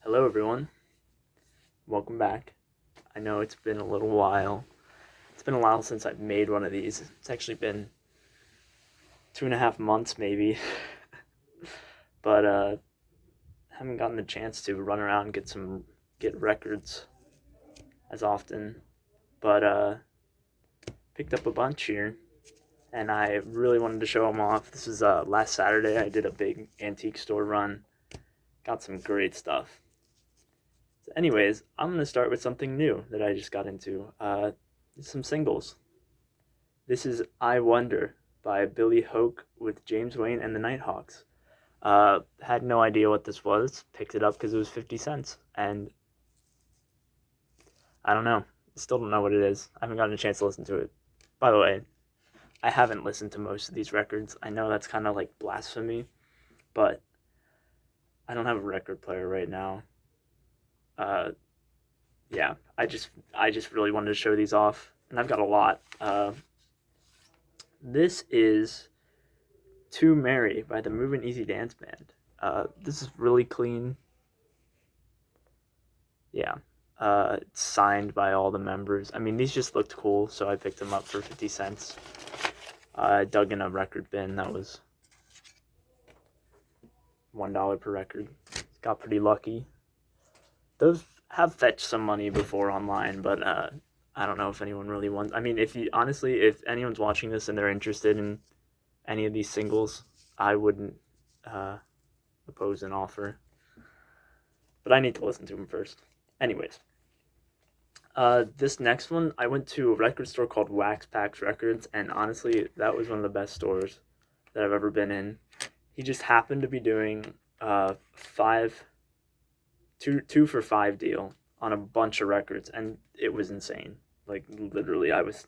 Hello, everyone. Welcome back. I know it's been a little while. It's been a while since I've made one of these. It's actually been 2.5 months, maybe. But haven't gotten the chance to run around and get records as often. But picked up a bunch here, and I really wanted to show them off. This is last Saturday. I did a big antique store run. Got some great stuff. Anyways, I'm going to start with something new that I just got into. Some singles. This is I Wonder by Billy Hoke with James Wayne and the Nighthawks. Had no idea what this was. Picked it up because it was 50 cents. And I don't know. Still don't know what it is. I haven't gotten a chance to listen to it. By the way, I haven't listened to most of these records. I know that's kind of like blasphemy, but I don't have a record player right now. Yeah, I just really wanted to show these off, and I've got a lot. This is "To Marry" by the Movin' Easy Dance Band. This is really clean. Yeah, it's signed by all the members. I mean, these just looked cool, so I picked them up for 50 cents. I dug in a record bin that was $1 per record. Got pretty lucky. Those have fetched some money before online, but I don't know if anyone really wants. I mean, if anyone's watching this and they're interested in any of these singles, I wouldn't oppose an offer. But I need to listen to them first. Anyways, this next one, I went to a record store called Wax Pax Records, and honestly, that was one of the best stores that I've ever been in. He just happened to be doing two for $5 deal on a bunch of records, and it was insane. Like, literally, I was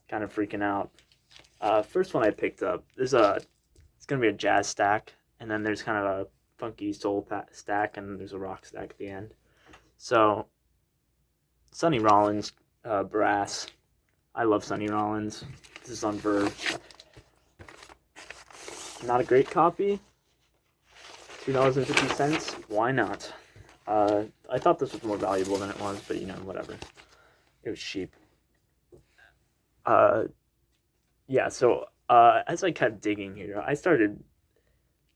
kind of freaking out. First one I picked up, it's gonna be a jazz stack, and then there's kind of a funky soul stack, and there's a rock stack at the end. So, Sonny Rollins, brass. I love Sonny Rollins. This is on Verve. Not a great copy. $2.50. Why not? I thought this was more valuable than it was, but whatever. It was cheap. Yeah, so as I kept digging here, I started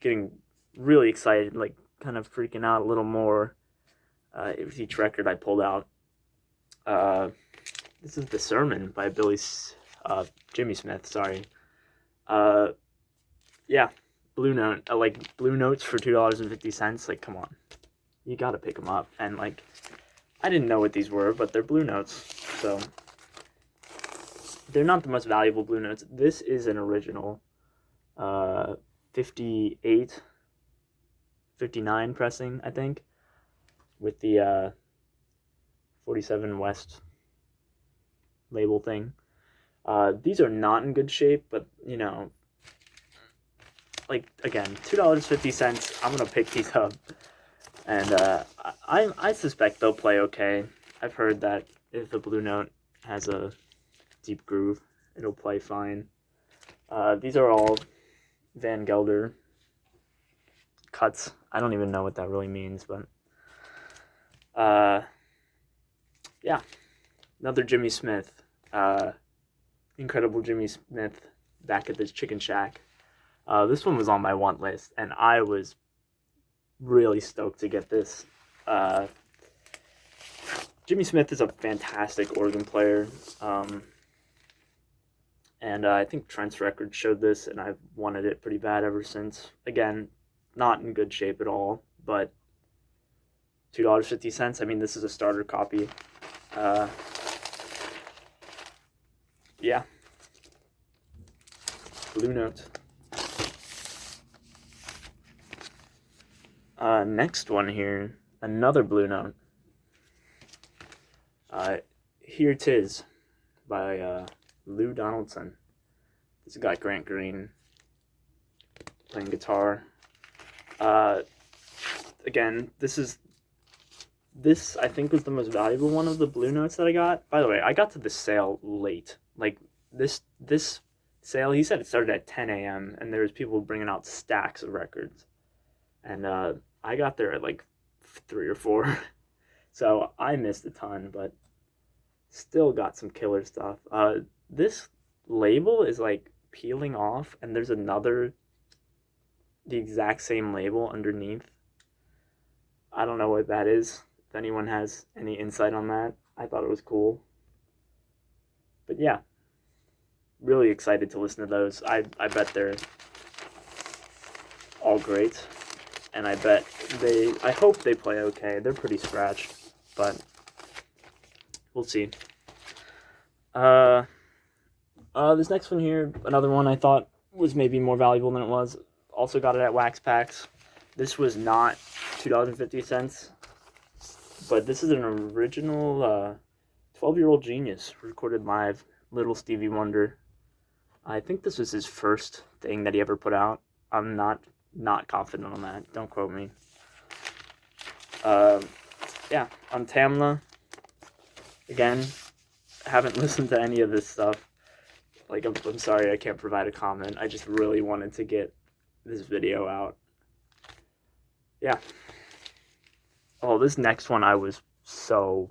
getting really excited, like kind of freaking out a little more with each record I pulled out. This is The Sermon by Jimmy Smith, sorry. Yeah, Blue Note, like Blue Notes for $2.50, like come on. You gotta pick them up, and like, I didn't know what these were, but they're Blue Notes, so they're not the most valuable Blue Notes. This is an original 58, 59 pressing, I think, with the 47 West label thing. These are not in good shape, but like, again, $2.50, I'm gonna pick these up. And I suspect they'll play okay. I've heard that if the Blue Note has a deep groove, it'll play fine. These are all Van Gelder cuts. I don't even know what that really means, but yeah, another Jimmy Smith. Incredible Jimmy Smith back at this Chicken Shack. This one was on my want list, and I was really stoked to get this. Jimmy Smith is a fantastic organ player, and I think Trent's record showed this, and I've wanted it pretty bad ever since. Again, not in good shape at all, but $2.50. I mean, this is a starter copy. Yeah, Blue Note. Next one here, another Blue Note. Here 'Tis by Lou Donaldson. This has got Grant Green playing guitar. Again, this I think was the most valuable one of the Blue Notes that I got. By the way, I got to the sale late. Like, this sale, he said it started at 10 a.m. and there was people bringing out stacks of records. And I got there at like 3 or 4. So I missed a ton, but still got some killer stuff. This label is like peeling off, and there's the exact same label underneath. I don't know what that is. If anyone has any insight on that, I thought it was cool. But yeah, really excited to listen to those. I bet they're all great, and I hope they play okay. They're pretty scratched, but we'll see. This next one here, another one I thought was maybe more valuable than it was. Also got it at Wax Packs. This was not $2.50, but this is an original 12-Year-Old Genius recorded live, Little Stevie Wonder. I think this was his first thing that he ever put out. I'm not confident on that. Don't quote me. Yeah, on Tamla. Again, haven't listened to any of this stuff. Like, I'm sorry I can't provide a comment. I just really wanted to get this video out. Yeah. Oh, this next one I was so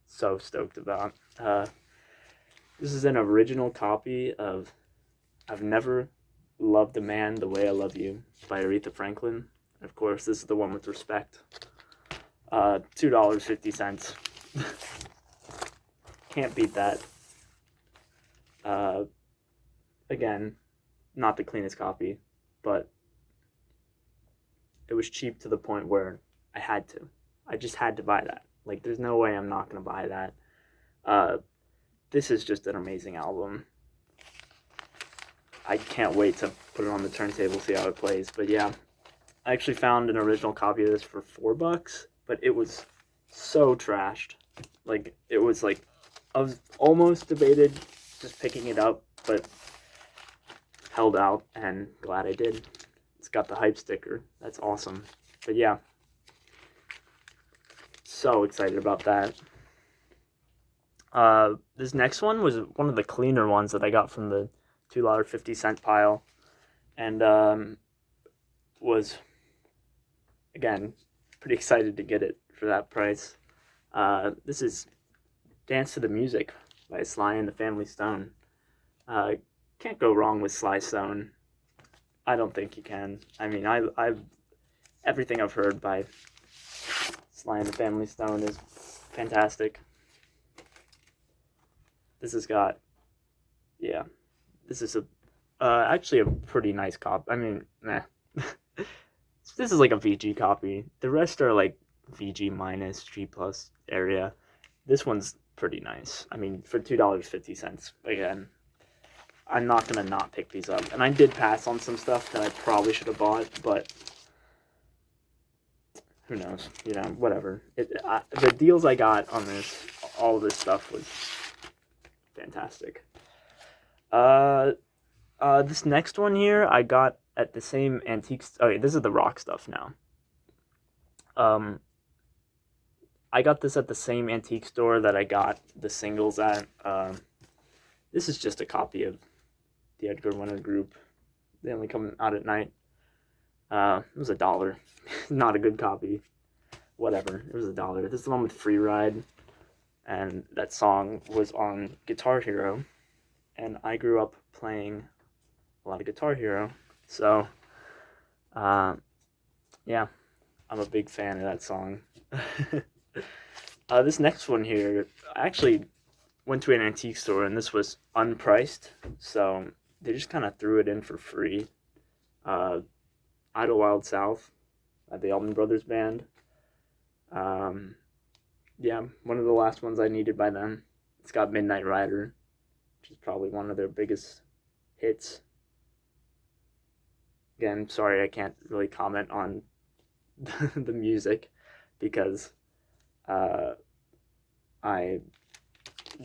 stoked about. This is an original copy of I've Never Loved a Man the Way I Love You by Aretha Franklin. And of course, this is the one with Respect. $2.50. Can't beat that. Again, not the cleanest copy, but it was cheap to the point where I had to. I just had to buy that. Like, there's no way I'm not going to buy that. This is just an amazing album. I can't wait to put it on the turntable, see how it plays. But yeah, I actually found an original copy of this for $4, but it was so trashed. Like, it was like, I was almost debated just picking it up, but held out, and glad I did. It's got the hype sticker. That's awesome. But yeah, so excited about that. This next one was one of the cleaner ones that I got from the $2.50 pile, and was, again, pretty excited to get it for that price. This is Dance to the Music by Sly and the Family Stone. Can't go wrong with Sly Stone. I don't think you can. I mean, I've everything I've heard by Sly and the Family Stone is fantastic. This has got, yeah, this is actually a pretty nice copy. I mean, meh. This is like a VG copy. The rest are like VG minus, G plus area. This one's pretty nice. I mean, for $2.50, again, I'm not going to not pick these up. And I did pass on some stuff that I probably should have bought, but who knows? You know, whatever. The deals I got on this, all of this stuff was fantastic. This next one here I got at the same antiques. Okay, this is the rock stuff now. I got this at the same antique store that I got the singles at. This is just a copy of the Edgar Winner group. They only come out at night. It was $1. Not a good copy. Whatever. It was $1. This is the one with Free Ride. And that song was on Guitar Hero. And I grew up playing a lot of Guitar Hero. So, yeah, I'm a big fan of that song. This next one here, I actually went to an antique store, and this was unpriced, so they just kind of threw it in for free. Idlewild South by the Allman Brothers Band. Yeah, one of the last ones I needed by them. It's got Midnight Rider, which is probably one of their biggest hits. Again, sorry I can't really comment on the music because I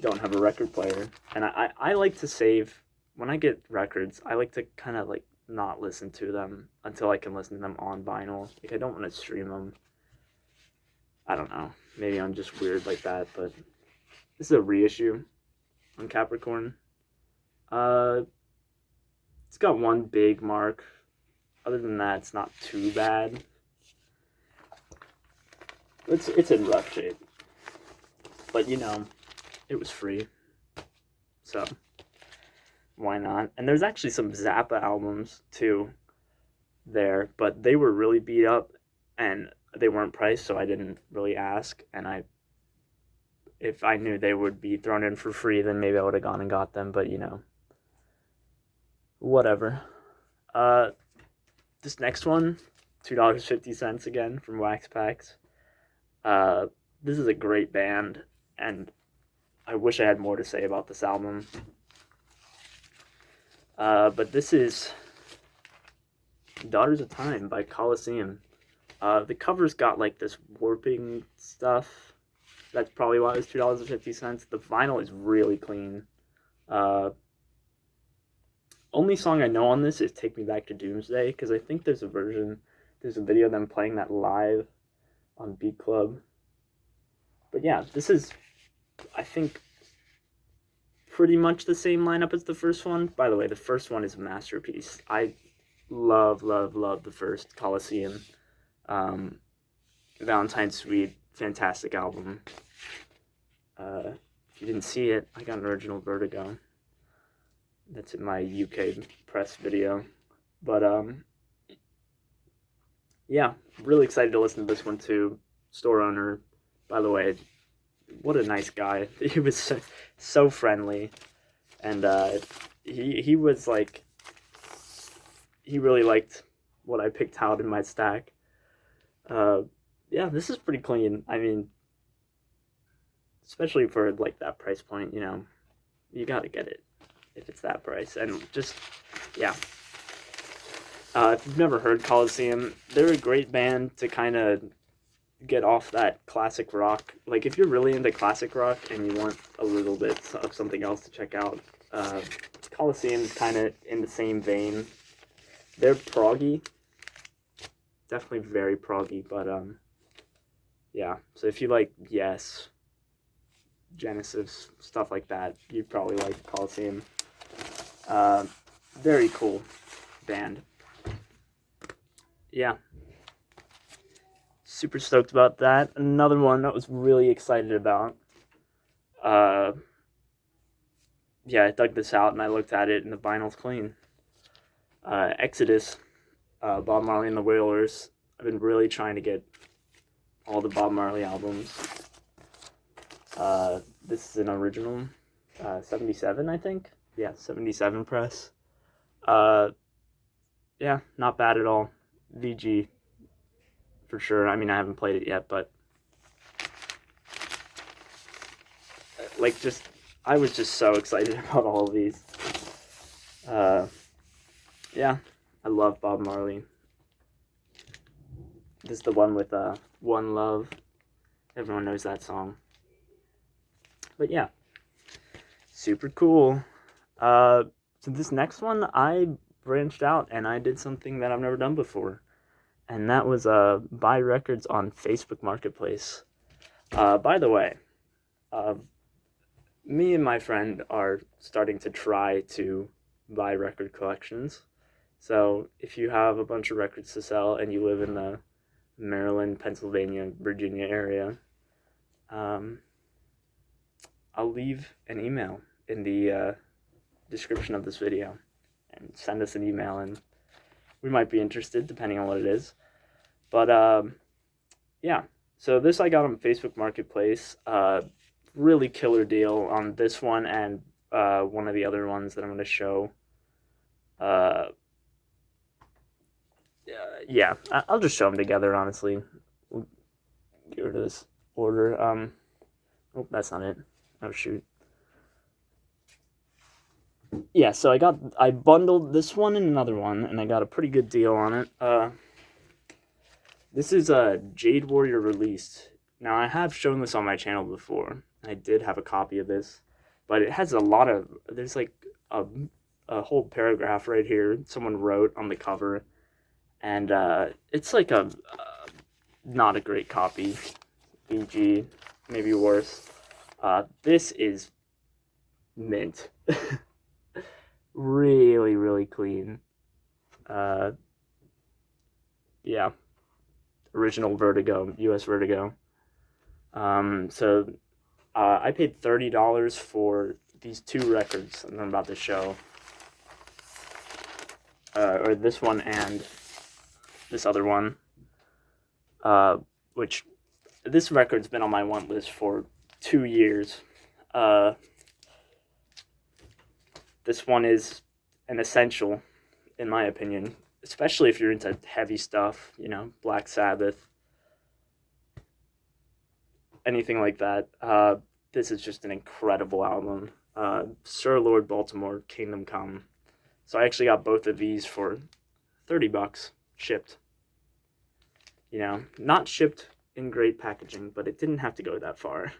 don't have a record player, and I like to save, when I get records, I like to kind of like not listen to them until I can listen to them on vinyl. Like, I don't want to stream them. I don't know, maybe I'm just weird like that, but this is a reissue on Capricorn. It's got one big mark. Other than that, it's not too bad. It's in rough shape, but you know, it was free, so why not? And there's actually some Zappa albums too there, but they were really beat up and they weren't priced, so I didn't really ask. And if I knew they would be thrown in for free, then maybe I would have gone and got them. But you know, whatever. This next one, $2.50 again from Wax Packs. This is a great band, and I wish I had more to say about this album. But this is Daughters of Time by Coliseum. The cover's got like this warping stuff. That's probably why it was $2.50. The vinyl is really clean. Only song I know on this is Take Me Back to Doomsday, because I think there's a video of them playing that live on Beat Club. But yeah, this is, I think, pretty much the same lineup as the first one. By the way, the first one is a masterpiece. I love the first Coliseum. Valentine's Suite, fantastic album. If you didn't see it, I got an original Vertigo. That's in my UK press video. But yeah, really excited to listen to this one too. Store owner, by the way, what a nice guy. He was so friendly, and he was like, he really liked what I picked out in my stack. Yeah, this is pretty clean. I mean, especially for like that price point, you know, you gotta get it if it's that price. And just, yeah. If you've never heard Coliseum, they're a great band to kind of get off that classic rock. Like, if you're really into classic rock and you want a little bit of something else to check out, Coliseum is kind of in the same vein. They're proggy. Definitely very proggy, but yeah. So if you like Yes, Genesis, stuff like that, you'd probably like Coliseum. Very cool band. Yeah. Super stoked about that. Another one I was really excited about. Yeah, I dug this out and I looked at it and the vinyl's clean. Exodus, Bob Marley and the Wailers. I've been really trying to get all the Bob Marley albums. This is an original, 77, I think. Yeah, 77 press. Yeah, not bad at all. VG, for sure. I mean, I haven't played it yet, but like, I was just so excited about all of these. Yeah, I love Bob Marley. This is the one with One Love. Everyone knows that song. But yeah, super cool. So this next one, I branched out and I did something that I've never done before. And that was buy records on Facebook Marketplace. By the way, me and my friend are starting to try to buy record collections. So if you have a bunch of records to sell and you live in the Maryland, Pennsylvania, Virginia area, I'll leave an email in the description of this video, and send us an email and we might be interested depending on what it is. But yeah, so this I got on Facebook Marketplace. Really killer deal on this one and one of the other ones that I'm going to show. Yeah, I'll just show them together, honestly. We'll get rid of this order. Oh, that's not it. Oh, shoot. Yeah, so I bundled this one and another one, and I got a pretty good deal on it. This is a Jade Warrior released. Now, I have shown this on my channel before. I did have a copy of this, but it has there's like a whole paragraph right here someone wrote on the cover, and it's like not a great copy. BG, maybe worse. This is mint. Really, really clean. Yeah. Original Vertigo, US Vertigo. So I paid $30 for these two records that I'm about to show, or this one and this other one, which this record's been on my want list for 2 years. This one is an essential, in my opinion, especially if you're into heavy stuff, Black Sabbath, anything like that. This is just an incredible album. Sirl, Baltimore, Kingdom Come. So I actually got both of these for $30 shipped. Not shipped in great packaging, but it didn't have to go that far.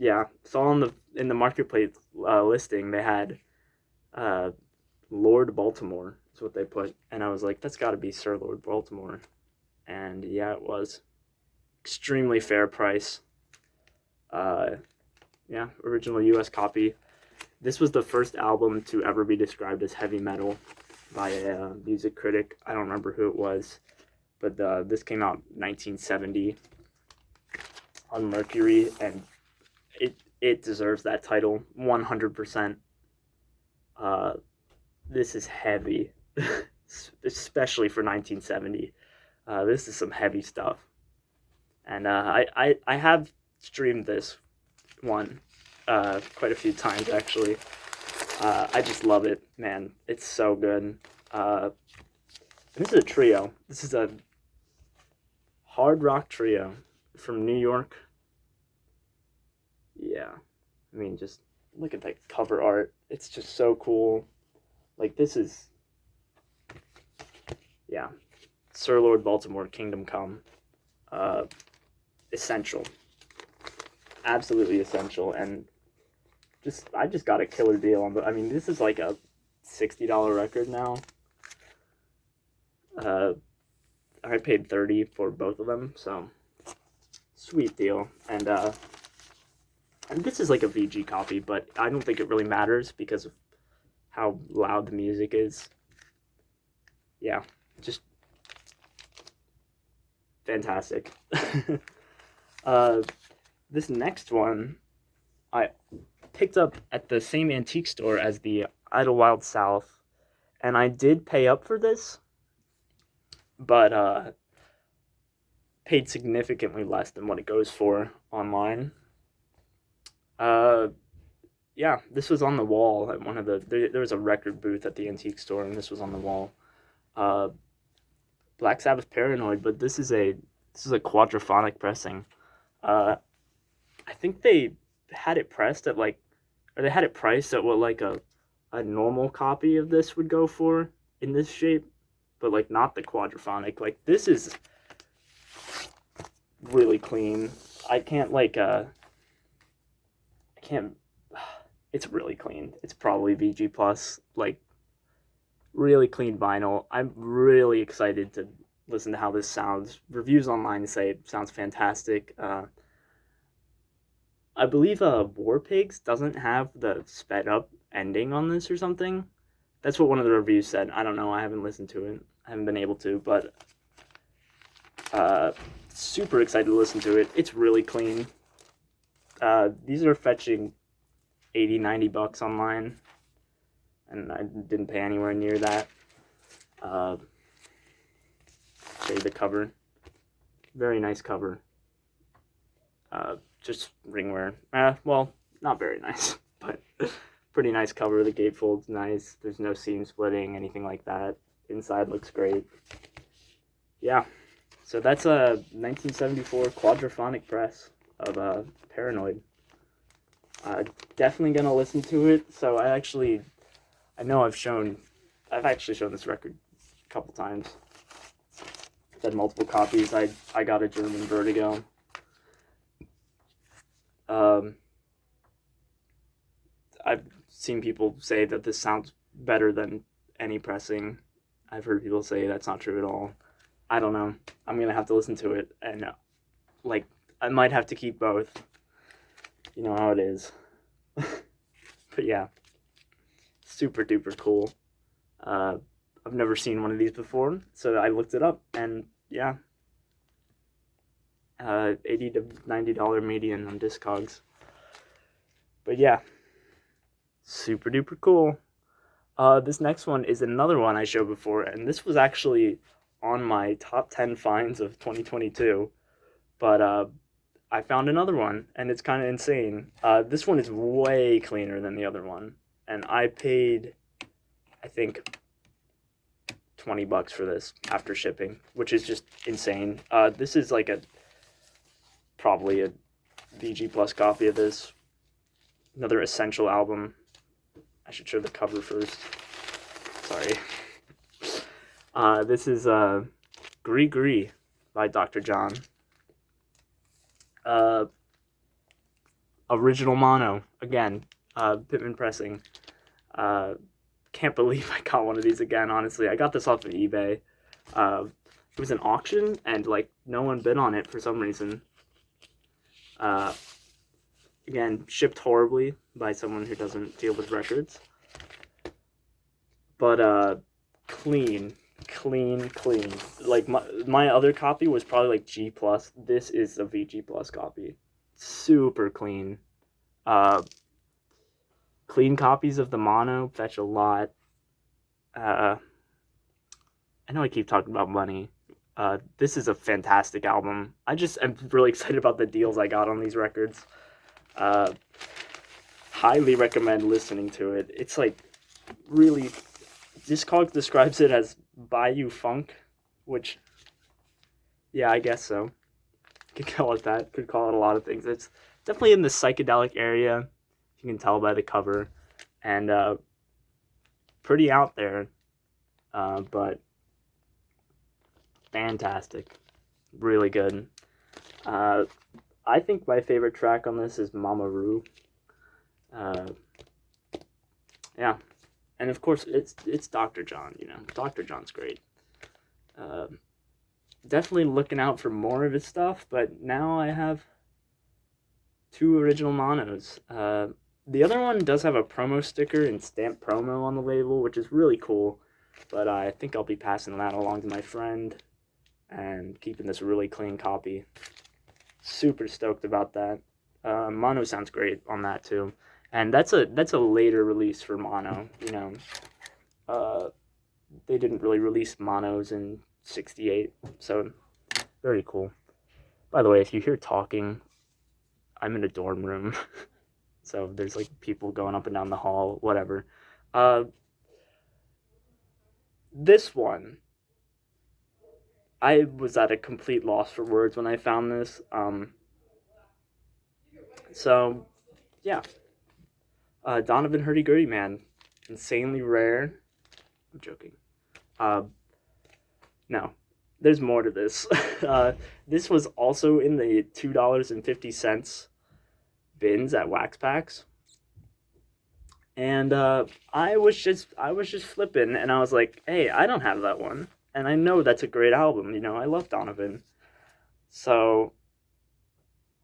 Yeah, saw in the marketplace listing they had Lord Baltimore is what they put, and I was like, that's got to be Sir Lord Baltimore, and yeah, it was extremely fair price. Yeah, original U.S. copy. This was the first album to ever be described as heavy metal by a music critic. I don't remember who it was, but this came out 1970 on Mercury, and it deserves that title 100%. This is heavy, especially for 1970. This is some heavy stuff, and I have streamed this one quite a few times actually. I just love it, man. It's so good. This is a trio. This is a hard rock trio from New York. Yeah, I mean, just look at that cover art. It's just so cool. Like, this is, yeah, Sir Lord Baltimore, Kingdom Come. Essential. Absolutely essential. And I just got a killer deal on I mean, this is like a $60 record now. I paid $30 for both of them, so sweet deal. And this is like a VG copy, but I don't think it really matters because of how loud the music is. Yeah, just fantastic. This next one I picked up at the same antique store as the Idlewild South, and I did pay up for this, but paid significantly less than what it goes for online. Yeah, this was on the wall at one of there was a record booth at the antique store, and this was on the wall. Black Sabbath Paranoid, but this is a quadraphonic pressing. I think they had it pressed at or they had it priced at what like a normal copy of this would go for in this shape, but like not the quadraphonic. Like, this is really clean. I can't it's really clean. It's probably VG plus, like, really clean vinyl. I'm really excited to listen to how this sounds. Reviews online say it sounds fantastic. I believe War Pigs doesn't have the sped up ending on this or something. That's what one of the reviews said. I don't know. I haven't listened to it. I haven't been able to, but super excited to listen to it. It's really clean. These are fetching $80-$90 online, and I didn't pay anywhere near that. Show you the cover. Very nice cover. Just ringwear. Well, not very nice, but pretty nice cover. The gatefold's nice. There's no seam splitting, anything like that. Inside looks great. Yeah, so that's a 1974 quadraphonic press of Paranoid. Definitely gonna listen to it. So I know I've actually shown this record a couple times. I've had multiple copies. I got a German Vertigo. I've seen people say that this sounds better than any pressing. I've heard people say that's not true at all. I don't know. I'm gonna have to listen to it, and I might have to keep both. You know how it is. But yeah, super duper cool. I've never seen one of these before, so I looked it up, and yeah, $80 to $90 median on Discogs. But yeah, super duper cool. This next one is another one I showed before, and this was actually on my top 10 finds of 2022. But I found another one, and it's kind of insane. This one is way cleaner than the other one, and I paid, I think, $20 for this after shipping, which is just insane. This is like probably a VG Plus copy of this. Another Essential album. I should show the cover first. Sorry. This is Gree Gree by Dr. John. Original mono. Again, Pittman Pressing. Can't believe I got one of these again, honestly. I got this off of eBay. It was an auction, and like no one bid on it for some reason. Again, shipped horribly by someone who doesn't deal with records. But clean. Like my other copy was probably like G+. This is a VG Plus copy. Super clean. Clean copies of the mono fetch a lot. I know I keep talking about money. This is a fantastic album. I'm really excited about the deals I got on these records. Highly recommend listening to it. It's like really, Discogs describes it as Bayou Funk, which, yeah, I guess so. Could call it that. Could call it a lot of things. It's definitely in the psychedelic area. You can tell by the cover, and pretty out there, but fantastic. Really good. I think my favorite track on this is Mama Roo. Yeah. And of course, it's Dr. John, you know. Dr. John's great. Definitely looking out for more of his stuff, but now I have 2 original monos. The other one does have a promo sticker and stamp promo on the label, which is really cool, but I think I'll be passing that along to my friend and keeping this really clean copy. Super stoked about that. Mono sounds great on that too. And that's a later release for mono, you know. They didn't really release monos in 68, so very cool. By the way, if you hear talking, I'm in a dorm room. So there's like people going up and down the hall, whatever. This one, I was at a complete loss for words when I found this. So, yeah. Donovan Hurdy-Gurdy Man. Insanely rare. I'm joking. No. There's more to this. This was also in the $2.50 bins at Wax Packs. And I was just flipping, and I was like, hey, I don't have that one. And I know that's a great album, you know, I love Donovan. So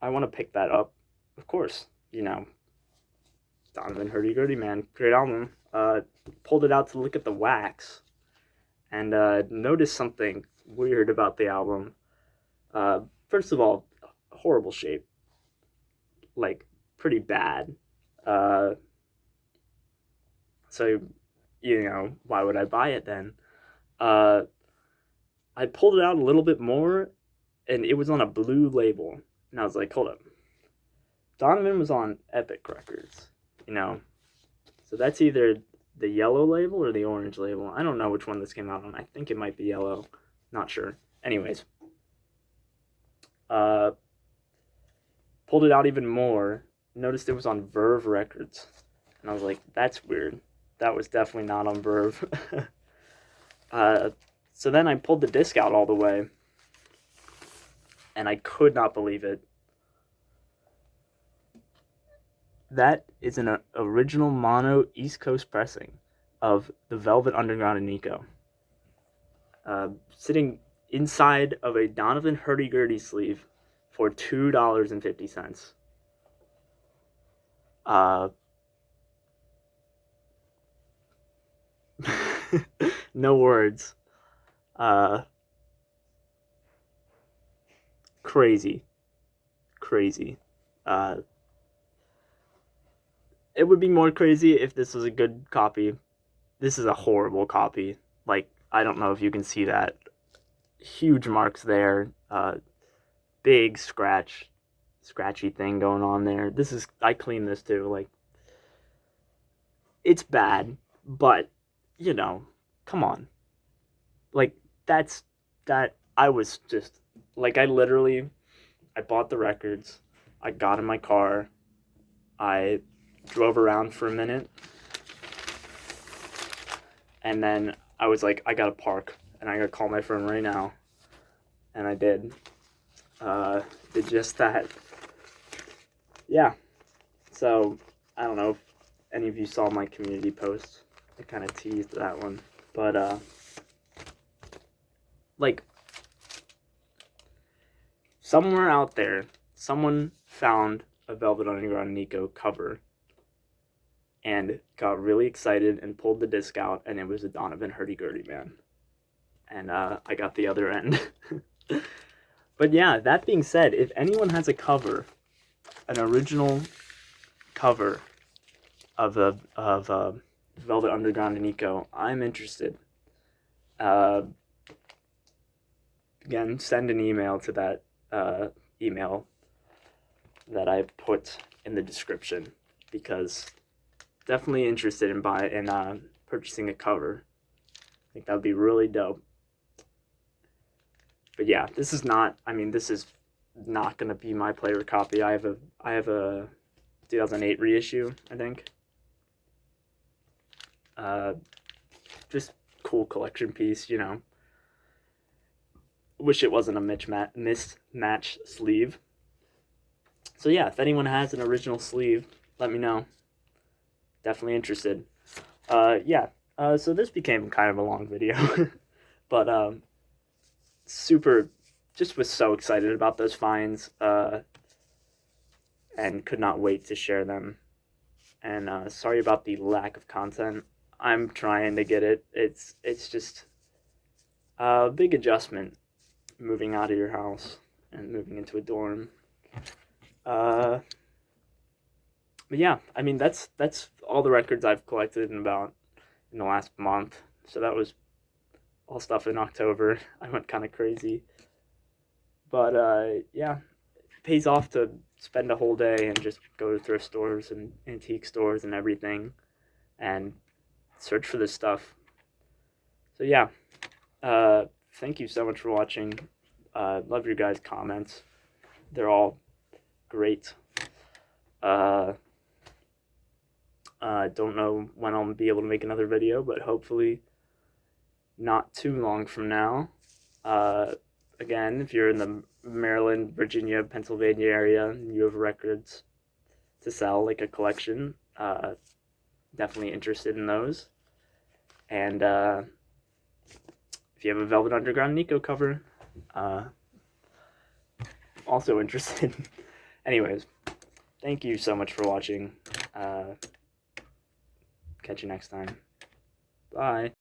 I want to pick that up. Of course, you know, Donovan Hurdy-Gurdy Man, great album. Pulled it out to look at the wax, and noticed something weird about the album. First of all, horrible shape. Like, pretty bad. So, you know, why would I buy it then? I pulled it out a little bit more, and it was on a blue label. And I was like, hold up. Donovan was on Epic Records, you know. So that's either the yellow label or the orange label. I don't know which one this came out on. I think it might be yellow. Not sure. Anyways. Pulled it out even more. Noticed it was on Verve Records. And I was like, that's weird. That was definitely not on Verve. So then I pulled the disc out all the way. And I could not believe it. That is an original mono East Coast pressing of the Velvet Underground and Nico. Sitting inside of a Donovan Hurdy-Gurdy sleeve for $2.50. No words. crazy. It would be more crazy if this was a good copy. This is a horrible copy. Like, I don't know if you can see that. Huge marks there. Big scratchy thing going on there. I cleaned this too. Like, it's bad, but, you know, come on. Like, I was just, like, I bought the records, I got in my car, I drove around for a minute, and then I was like, I gotta park, and I gotta call my friend right now, and I did. Did just that. Yeah, so, I don't know if any of you saw my community post. I kind of teased that one, but, like, somewhere out there, someone found a Velvet Underground Nico cover and got really excited and pulled the disc out, and it was a Donovan Hurdy-Gurdy Man. And I got the other end. But yeah, that being said, if anyone has a cover, an original cover of Velvet Underground Nico, I'm interested. Again, send an email to that email that I put in the description, because definitely interested in purchasing a cover. I think that would be really dope. But yeah, this is not going to be my player copy. I have a 2008 reissue, I think. Just cool collection piece, you know. Wish it wasn't a mismatch sleeve. So yeah, if anyone has an original sleeve, let me know. Definitely interested. Yeah. So this became kind of a long video, but just was so excited about those finds, and could not wait to share them. And sorry about the lack of content. I'm trying to get it. It's just a big adjustment, moving out of your house and moving into a dorm. But yeah, I mean, that's all the records I've collected in the last month. So that was all stuff in October. I went kind of crazy. But yeah, it pays off to spend a whole day and just go to thrift stores and antique stores and everything and search for this stuff. So yeah, thank you so much for watching. Love your guys' comments. They're all great. Don't know when I'll be able to make another video, but hopefully not too long from now. Again, if you're in the Maryland, Virginia, Pennsylvania area and you have records to sell, like a collection, definitely interested in those. And if you have a Velvet Underground Nico cover, also interested. Anyways, thank you so much for watching. Catch you next time. Bye.